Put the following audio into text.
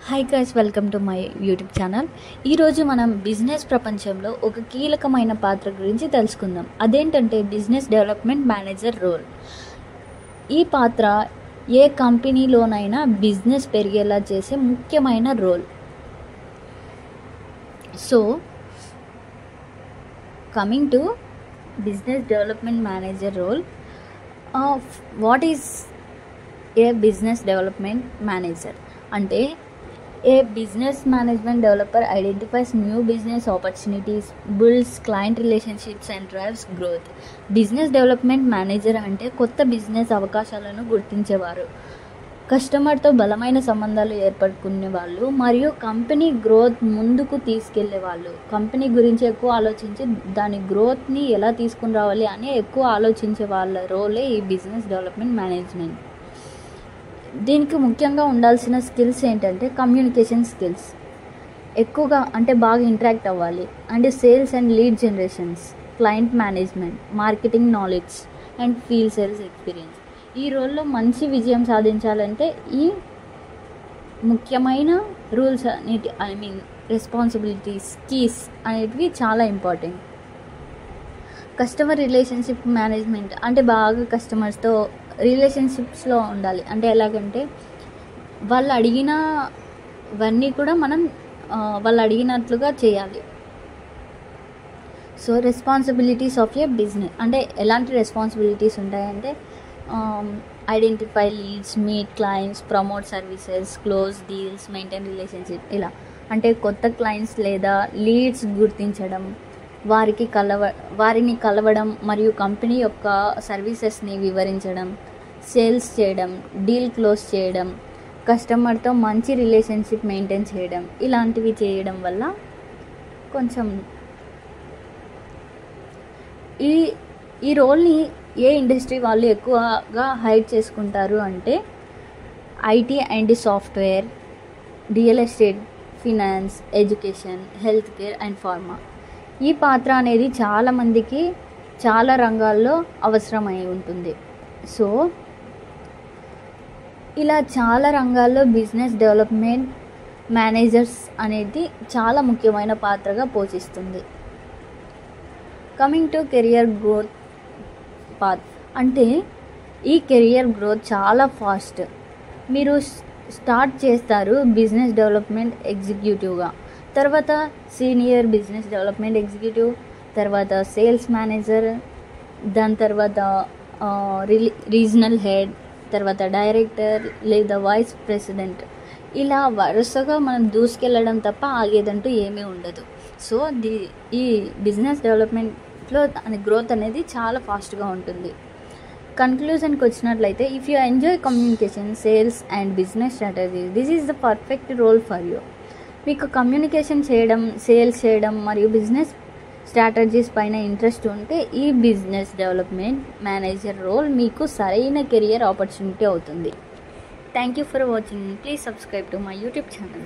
Hi guys, welcome to my YouTube channel. ఈరోజు మనం business ప్రపంచంలో ఒక కీలకమైన పాత్ర గురించి తెలుసుకుందాం. అదేంటంటే బిజినెస్ డెవలప్మెంట్ మేనేజర్ రోల్. ఈ పాత్ర ఏ కంపెనీలోనైనా బిజినెస్ పెరిగేలా చేసే ముఖ్యమైన role. So coming to business development manager role, what is a business development manager అంటే a business management developer identifies new business opportunities, builds client relationships and drives growth. Business development manager అంటే కొత్త business అవకాశాలను గుర్తించేవారు, కస్టమర్తో బలమైన సంబంధాలు ఏర్పడుకునే వాళ్ళు మరియు company growth ముందుకు తీసుకెళ్లే వాళ్ళు. కంపెనీ గురించి ఎక్కువ ఆలోచించి దాని గ్రోత్ని ఎలా తీసుకుని రావాలి అని ఎక్కువ ఆలోచించే వాళ్ళ రోలే ఈ బిజినెస్ డెవలప్మెంట్ మేనేజ్మెంట్. దీనికి ముఖ్యంగా ఉండాల్సిన స్కిల్స్ ఏంటంటే కమ్యూనికేషన్ స్కిల్స్, ఎక్కువగా అంటే బాగా ఇంటరాక్ట్ అవ్వాలి, and sales and lead generations, client management, marketing knowledge and field sales experience. ఈ రోల్లో మంచి విజయం సాధించాలంటే ఈ ముఖ్యమైన రూల్స్ అనేటి రెస్పాన్సిబిలిటీస్, కీస్ అనేటివి చాలా ఇంపార్టెంట్. కస్టమర్ రిలేషన్షిప్ మేనేజ్మెంట్ అంటే బాగా కస్టమర్స్తో రిలేషన్షిప్స్లో ఉండాలి. అంటే ఎలాగంటే వాళ్ళు అడిగినవన్నీ కూడా మనం వాళ్ళు అడిగినట్లుగా చేయాలి. So responsibilities of A business అంటే ఎలాంటి రెస్పాన్సిబిలిటీస్ ఉంటాయంటే identify leads, meet clients, promote services, close deals, maintain relationship. ఇలా అంటే కొత్త క్లయింట్స్ లేదా లీడ్స్ గుర్తించడం, వారిని కలవడం మరియు కంపెనీ యొక్క సర్వీసెస్ని వివరించడం, సేల్స్ చేయడం, డీల్ క్లోజ్ చేయడం, కస్టమర్తో మంచి రిలేషన్షిప్ మెయింటైన్ చేయడం. ఇలాంటివి చేయడం వల్ల కొంచెం ఈ రోల్ని ఏ ఇండస్ట్రీ వాళ్ళు ఎక్కువగా హైడ్ చేసుకుంటారు అంటే IT and software, real estate, finance, education, health care and pharma. ఈ పాత్ర అనేది చాలామందికి చాలా రంగాల్లో అవసరమై ఉంటుంది. సో ఇలా చాలా రంగాల్లో బిజినెస్ డెవలప్మెంట్ మేనేజర్స్ అనేది చాలా ముఖ్యమైన పాత్రగా పోషిస్తుంది. Coming to career growth path అంటే ఈ కెరియర్ గ్రోత్ చాలా ఫాస్ట్. మీరు స్టార్ట్ చేస్తారు బిజినెస్ డెవలప్మెంట్ ఎగ్జిక్యూటివ్గా, తర్వాత సీనియర్ బిజినెస్ డెవలప్మెంట్ ఎగ్జిక్యూటివ్, తర్వాత సేల్స్ మేనేజర్, దాని తర్వాత రీజనల్ హెడ్, తర్వాత డైరెక్టర్ లేదా వైస్ ప్రెసిడెంట్. ఇలా వరుసగా మనం దూసుకెళ్ళడం తప్ప ఆగేదంటూ ఏమీ ఉండదు. సో ఈ బిజినెస్ డెవలప్మెంట్లో గ్రోత్ అనేది చాలా ఫాస్ట్గా ఉంటుంది. కన్క్లూజన్కి వచ్చినట్లయితే, if you enjoy communication, sales and business strategy, this is the perfect role for you. మీకు కమ్యూనికేషన్ చేయడం, సేల్స్ చేయడం మరియు బిజినెస్ స్ట్రాటజీస్ పైన ఇంట్రెస్ట్ ఉంటే ఈ బిజినెస్ డెవలప్మెంట్ మేనేజర్ రోల్ మీకు సరైన కెరియర్ ఆపర్చునిటీ అవుతుంది. Thank you for watching. Please subscribe to my YouTube channel.